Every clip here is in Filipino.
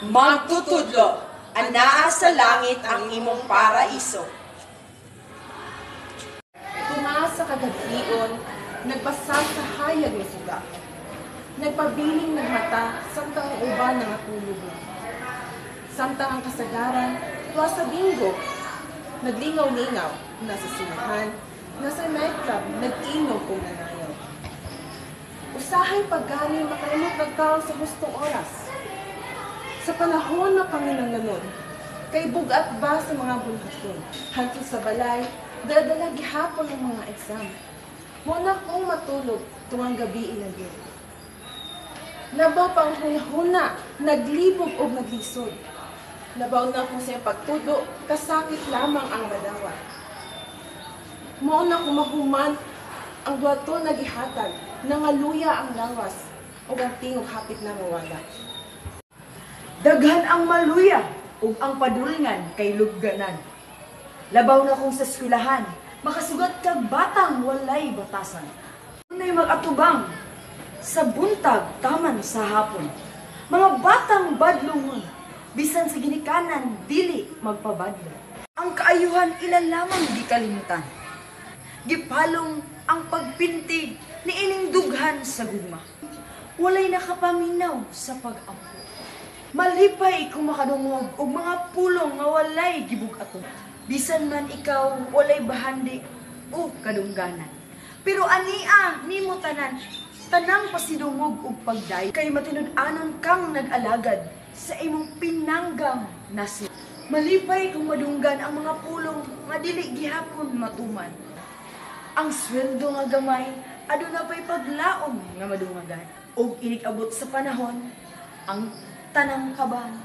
Magtutudlo, anaa sa langit ang imong paraiso. Tumaas sa kagadlion, nagbasag sa hayag nga suga. Nagpabiling ng mata, samtang ang uban nga tulog na. Samtang ang kasagaran, tuwa sa binggo. Naglingaw-lingaw, nasa sinahan, nasa nightclub, nag-inom kung nanayaw. Usahay pagani makalimot nagkaon sa gustong oras. Sa panahon na panginanglanon, kay bugat ba sa mga bulhaton, hantod sa balay, dadala gihapon ng mga exam. Muna kong matulog tuwang gabi ilagay. Labaw pang huna, naglibog o naglisod. Labaw na kung sa pagtudo, kasakit lamang ang madawa. Muna kung mahuman, ang duwato nagihatag, nangaluya ang lawas, o ang tingog hapit na mawala. Daghan ang maluya, ug ang padulngan kay lugganan. Labaw na kung sa eskwelahan, makasugat kag batang walay batasan. Unay mag-atubang, sa buntag taman sa hapon. Mga batang badlongon, bisan sa ginikanan, dili magpabadlo. Ang kaayuhan ilan lamang di kalimutan. Gipalong ang pagpintig ni ining dughan sa gugma. Walay nakapaminaw sa pag-ampo. Malipay kung makadungog og mga pulong nga walay gibug-ato. Bisan man ikaw walay bahandi o kadungganan. Pero ania nimo tanan, tanang pasidungog ug pagday kay matinud-anon kang nag-alagad sa imong pinanggam nasod. Malipay kung madunggan ang mga pulong nga dili gihapon matuman. Ang sweldo nga gamay aduna pay paglaom nga madungagan. Og inig-abot sa panahon, ang tanang kaban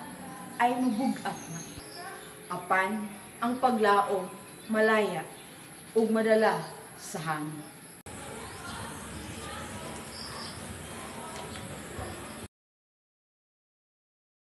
ay mabug-at na. Apan ang paglaom malaya ug madala sa hangin.